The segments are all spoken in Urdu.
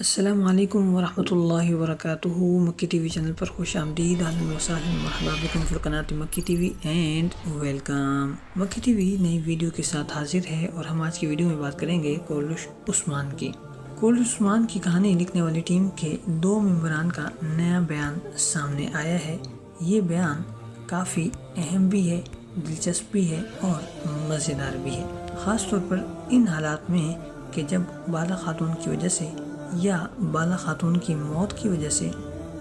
السلام علیکم ورحمۃ اللہ وبرکاتہ۔ مکی ٹی وی چینل پر خوش آمدید، اہلا وسہلا، مرحبا بکم فی قناۃ مکی ٹی وی اینڈ ویلکم۔ مکی ٹی وی نئی ویڈیو کے ساتھ حاضر ہے اور ہم آج کی ویڈیو میں بات کریں گے کولش عثمان کی۔ کولش عثمان کی کہانی لکھنے والی ٹیم کے 2 ممبران کا نیا بیان سامنے آیا ہے۔ یہ بیان کافی اہم بھی ہے، دلچسپ بھی ہے اور مزیدار بھی ہے، خاص طور پر ان حالات میں کہ جب بالا خاتون کی وجہ سے یا بالا خاتون کی موت کی وجہ سے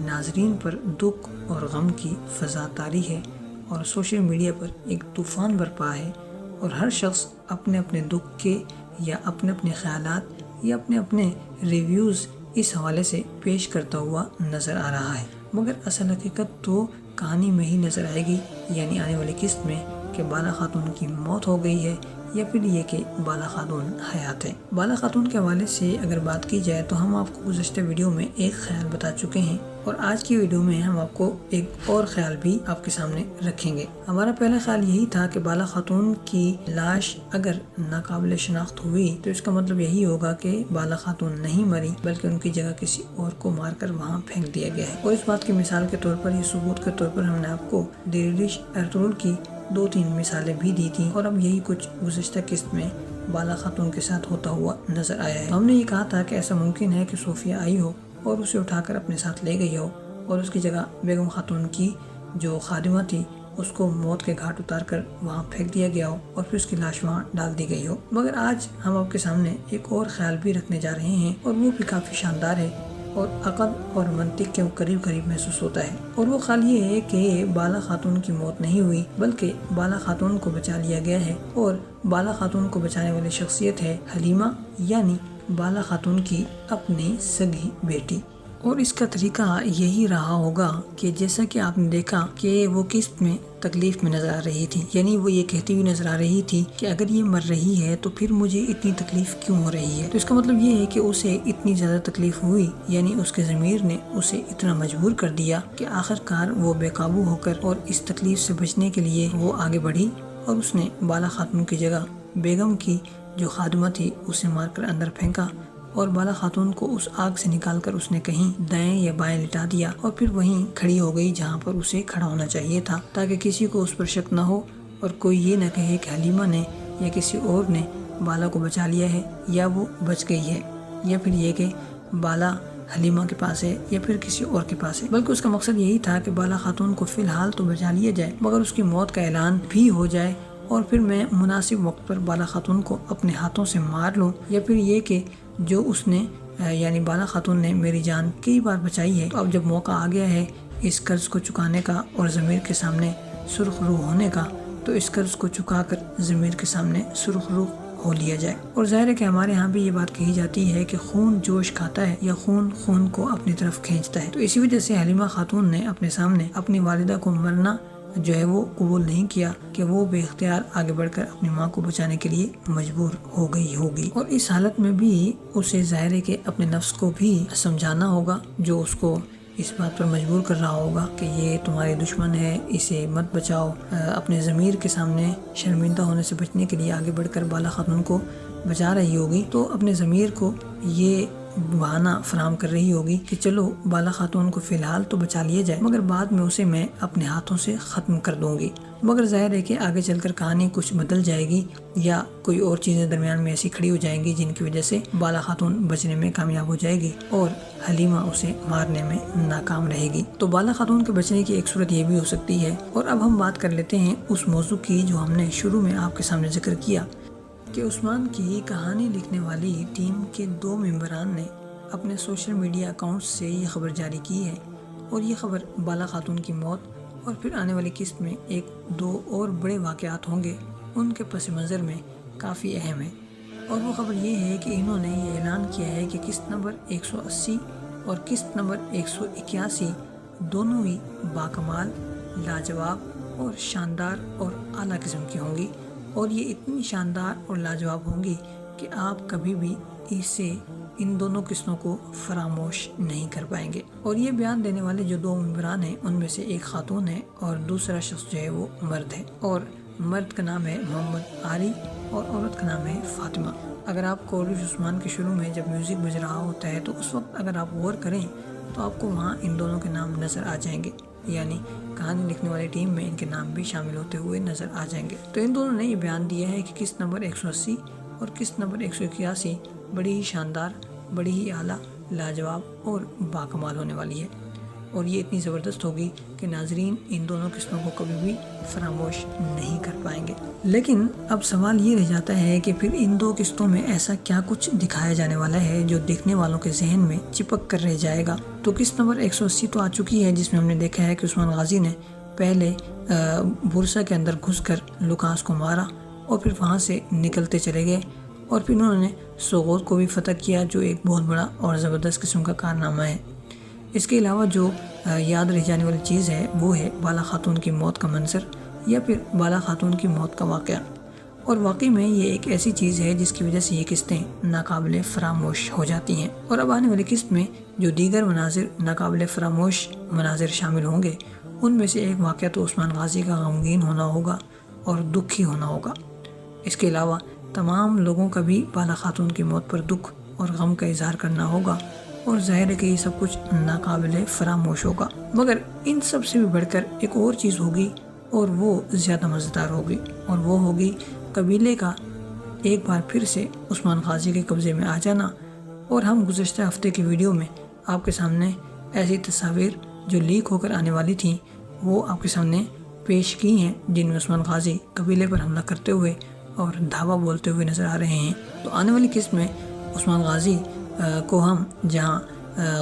ناظرین پر دکھ اور غم کی فضا طاری ہے اور سوشل میڈیا پر ایک طوفان برپا ہے اور ہر شخص اپنے اپنے دکھ کے یا اپنے اپنے خیالات یا اپنے اپنے ریویوز اس حوالے سے پیش کرتا ہوا نظر آ رہا ہے، مگر اصل حقیقت تو کہانی میں ہی نظر آئے گی، یعنی آنے والی قسط میں، کہ بالا خاتون کی موت ہو گئی ہے یا پھر یہ کہ بالا خاتون حیات ہے۔ بالا خاتون کے حوالے سے اگر بات کی جائے تو ہم آپ کو گزشتہ ویڈیو میں ایک خیال بتا چکے ہیں اور آج کی ویڈیو میں ہم آپ کو ایک اور خیال بھی آپ کے سامنے رکھیں گے۔ ہمارا پہلا خیال یہی تھا کہ بالا خاتون کی لاش اگر ناقابل شناخت ہوئی تو اس کا مطلب یہی ہوگا کہ بالا خاتون نہیں مری بلکہ ان کی جگہ کسی اور کو مار کر وہاں پھینک دیا گیا ہے، اور اس بات کی مثال کے طور پر، یہ ثبوت کے طور پر ہم نے آپ کو ڈیلی ڈش ارطغرل کی 2-3 مثالیں بھی دی تھیں، اور اب یہی کچھ گزشتہ قسط میں بالا خاتون کے ساتھ ہوتا ہوا نظر آیا ہے۔ ہم نے یہ کہا تھا کہ ایسا ممکن ہے کہ صوفیہ آئی ہو اور اسے اٹھا کر اپنے ساتھ لے گئی ہو اور اس کی جگہ بیگم خاتون کی جو خادمہ تھی اس کو موت کے گھاٹ اتار کر وہاں پھینک دیا گیا ہو اور پھر اس کی لاش وہاں ڈال دی گئی ہو۔ مگر آج ہم آپ کے سامنے ایک اور خیال بھی رکھنے جا رہے ہیں اور وہ بھی کافی شاندار ہے اور عقل اور منطق کے قریب محسوس ہوتا ہے، اور وہ خیال یہ ہے کہ بالا خاتون کی موت نہیں ہوئی بلکہ بالا خاتون کو بچا لیا گیا ہے، اور بالا خاتون کو بچانے والی شخصیت ہے حلیمہ، یعنی بالا خاتون کی اپنی سگی بیٹی۔ اور اس کا طریقہ یہی رہا ہوگا کہ جیسا کہ آپ نے دیکھا کہ وہ قسط میں تکلیف میں نظر آ رہی تھی، یعنی وہ یہ کہتی ہوئی نظر آ رہی تھی کہ اگر یہ مر رہی ہے تو پھر مجھے اتنی تکلیف کیوں ہو رہی ہے۔ تو اس کا مطلب یہ ہے کہ اسے اتنی زیادہ تکلیف ہوئی، یعنی اس کے ضمیر نے اسے اتنا مجبور کر دیا کہ آخر کار وہ بے قابو ہو کر اور اس تکلیف سے بچنے کے لیے وہ آگے بڑھی اور اس نے بالا خاتون کی جگہ بیگم کی جو خادمہ تھی اسے مار کر اندر پھینکا، اور بالا خاتون کو اس آگ سے نکال کر اس نے کہیں دائیں یا بائیں لٹا دیا اور پھر وہیں کھڑی ہو گئی جہاں پر اسے کھڑا ہونا چاہیے تھا، تاکہ کسی کو اس پر شک نہ ہو اور کوئی یہ نہ کہے کہ حلیمہ نے یا کسی اور نے بالا کو بچا لیا ہے یا وہ بچ گئی ہے، یا پھر یہ کہ بالا حلیمہ کے پاس ہے یا پھر کسی اور کے پاس ہے، بلکہ اس کا مقصد یہی تھا کہ بالا خاتون کو فی الحال تو بچا لیا جائے مگر اس کی موت کا اعلان بھی ہو جائے، اور پھر میں مناسب وقت پر بالا خاتون کو اپنے ہاتھوں سے مار لوں، یا پھر یہ کہ جو اس نے یعنی بالا خاتون نے میری جان کئی بار بچائی ہے، تو اب جب موقع آ گیا ہے اس قرض کو چکانے کا اور ضمیر کے سامنے سرخ روح ہونے کا، تو اس قرض کو چکا کر ضمیر کے سامنے سرخ روح ہو لیا جائے۔ اور ظاہر ہے کہ ہمارے ہاں بھی یہ بات کہی جاتی ہے کہ خون جوش کھاتا ہے یا خون کو اپنی طرف کھینچتا ہے، تو اسی وجہ سے حلیمہ خاتون نے اپنے سامنے اپنی والدہ کو مرنا جو ہے وہ قبول نہیں کیا کہ وہ بے اختیار آگے بڑھ کر اپنی ماں کو بچانے کے لیے مجبور ہو گئی ہوگی، اور اس حالت میں بھی اسے ظاہر ہے کہ اپنے نفس کو بھی سمجھانا ہوگا جو اس کو اس بات پر مجبور کر رہا ہوگا کہ یہ تمہاری دشمن ہے، اسے مت بچاؤ۔ اپنے ضمیر کے سامنے شرمندہ ہونے سے بچنے کے لیے آگے بڑھ کر بالا خاتون کو بچا رہی ہوگی، تو اپنے ضمیر کو یہ بہانہ فراہم کر رہی ہوگی کہ چلو بالا خاتون کو فی الحال تو بچا لیا جائے مگر بعد میں اسے میں اپنے ہاتھوں سے ختم کر دوں گی۔ مگر ظاہر ہے کہ آگے چل کر کہانی کچھ بدل جائے گی یا کوئی اور چیزیں درمیان میں ایسی کھڑی ہو جائیں گی جن کی وجہ سے بالا خاتون بچنے میں کامیاب ہو جائے گی اور حلیمہ اسے مارنے میں ناکام رہے گی۔ تو بالا خاتون کے بچنے کی ایک صورت یہ بھی ہو سکتی ہے۔ اور اب ہم بات کر لیتے ہیں اس موضوع کی جو ہم نے شروع میں آپ کے سامنے ذکر کیا کہ عثمان کی کہانی لکھنے والی ٹیم کے 2 ممبران نے اپنے سوشل میڈیا اکاؤنٹس سے یہ خبر جاری کی ہے، اور یہ خبر بالا خاتون کی موت اور پھر آنے والی قسط میں 1-2 اور بڑے واقعات ہوں گے ان کے پس منظر میں کافی اہم ہے، اور وہ خبر یہ ہے کہ انہوں نے یہ اعلان کیا ہے کہ قسط نمبر 180 اور قسط نمبر 181 دونوں ہی باکمال، لاجواب اور شاندار اور اعلیٰ قسم کی ہوں گی، اور یہ اتنی شاندار اور لاجواب ہوں گی کہ آپ کبھی بھی اسے ان دونوں قسطوں کو فراموش نہیں کر پائیں گے۔ اور یہ بیان دینے والے جو 2 ممبران ہیں ان میں سے ایک خاتون ہے اور دوسرا شخص جو ہے وہ مرد ہے، اور مرد کا نام ہے محمد عاری اور عورت کا نام ہے فاطمہ۔ اگر آپ کورش عثمان کے شروع میں جب میوزک بج رہا ہوتا ہے تو اس وقت اگر آپ غور کریں تو آپ کو وہاں ان دونوں کے نام نظر آ جائیں گے، یعنی کہانی لکھنے والی ٹیم میں ان کے نام بھی شامل ہوتے ہوئے نظر آ جائیں گے۔ تو ان دونوں نے یہ بیان دیا ہے کہ کس نمبر 180 اور کس نمبر 181 بڑی ہی شاندار، بڑی ہی اعلیٰ، لاجواب اور باکمال ہونے والی ہے، اور یہ اتنی زبردست ہوگی کہ ناظرین ان دونوں قسطوں کو کبھی بھی فراموش نہیں کر پائیں گے۔ لیکن اب سوال یہ رہ جاتا ہے کہ پھر ان دو قسطوں میں ایسا کیا کچھ دکھایا جانے والا ہے جو دیکھنے والوں کے ذہن میں چپک کر رہ جائے گا۔ تو قسط نمبر 180 تو آ چکی ہے، جس میں ہم نے دیکھا ہے کہ عثمان غازی نے پہلے بورسا کے اندر گھس کر لوکاس کو مارا اور پھر وہاں سے نکلتے چلے گئے، اور پھر انہوں نے سوغوت کو بھی فتح کیا، جو ایک بہت بڑا اور زبردست قسم کا کارنامہ ہے۔ اس کے علاوہ جو یاد رہ جانے والی چیز ہے وہ ہے بالا خاتون کی موت کا منظر یا پھر بالا خاتون کی موت کا واقعہ، اور واقعی میں یہ ایک ایسی چیز ہے جس کی وجہ سے یہ قسطیں ناقابل فراموش ہو جاتی ہیں۔ اور اب آنے والی قسط میں جو دیگر مناظر ناقابل فراموش مناظر شامل ہوں گے، ان میں سے ایک واقعہ تو عثمان غازی کا غمگین ہونا ہوگا اور دکھی ہونا ہوگا۔ اس کے علاوہ تمام لوگوں کا بھی بالا خاتون کی موت پر دکھ اور غم کا اظہار کرنا ہوگا، اور ظاہر ہے کہ یہ سب کچھ ناقابل فراموش ہوگا۔ مگر ان سب سے بھی بڑھ کر ایک اور چیز ہوگی، اور وہ زیادہ مزیدار ہوگی، اور وہ ہوگی قبیلے کا ایک بار پھر سے عثمان غازی کے قبضے میں آ جانا۔ اور ہم گزشتہ ہفتے کی ویڈیو میں آپ کے سامنے ایسی تصاویر جو لیک ہو کر آنے والی تھیں وہ آپ کے سامنے پیش کی ہیں، جن میں عثمان غازی قبیلے پر حملہ کرتے ہوئے اور دھاوا بولتے ہوئے نظر آ رہے ہیں۔ تو آنے والی قسط میں عثمان غازی کو ہم جہاں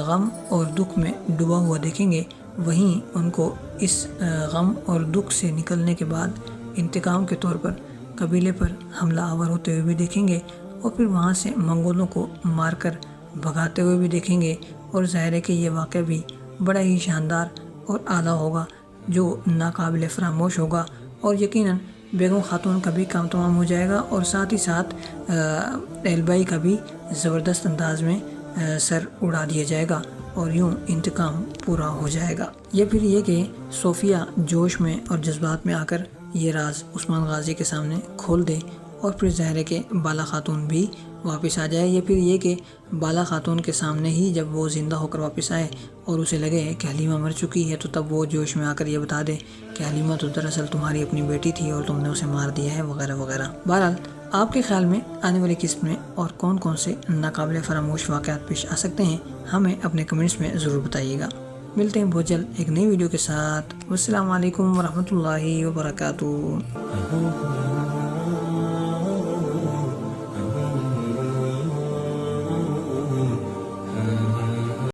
غم اور دکھ میں ڈوبا ہوا دیکھیں گے، وہیں ان کو اس غم اور دکھ سے نکلنے کے بعد انتقام کے طور پر قبیلے پر حملہ آور ہوتے ہوئے بھی دیکھیں گے، اور پھر وہاں سے منگولوں کو مار کر بھگاتے ہوئے بھی دیکھیں گے۔ اور ظاہر ہے کہ یہ واقعہ بھی بڑا ہی شاندار اور اعلیٰ ہوگا، جو ناقابل فراموش ہوگا، اور یقیناً بیگم خاتون کا بھی کام تمام ہو جائے گا، اور ساتھ ہی ساتھ البائی کا بھی زبردست انداز میں سر اڑا دیا جائے گا، اور یوں انتقام پورا ہو جائے گا۔ یا پھر یہ کہ صوفیہ جوش میں اور جذبات میں آ کر یہ راز عثمان غازی کے سامنے کھول دے، اور پھر ظاہر ہے کہ بالا خاتون بھی واپس آ جائے۔ یا پھر یہ کہ بالا خاتون کے سامنے ہی جب وہ زندہ ہو کر واپس آئے اور اسے لگے کہ حلیمہ مر چکی ہے، تو تب وہ جوش میں آ کر یہ بتا دے کہ حلیمہ تو دراصل تمہاری اپنی بیٹی تھی اور تم نے اسے مار دیا ہے، وغیرہ وغیرہ۔ بہرحال آپ کے خیال میں آنے والی قسط میں اور کون کون سے ناقابل فراموش واقعات پیش آ سکتے ہیں، ہمیں اپنے کمنٹس میں ضرور بتائیے گا۔ ملتے ہیں بہت جلد ایک نئی ویڈیو کے ساتھ۔ والسلام علیکم ورحمۃ اللہ وبرکاتہ۔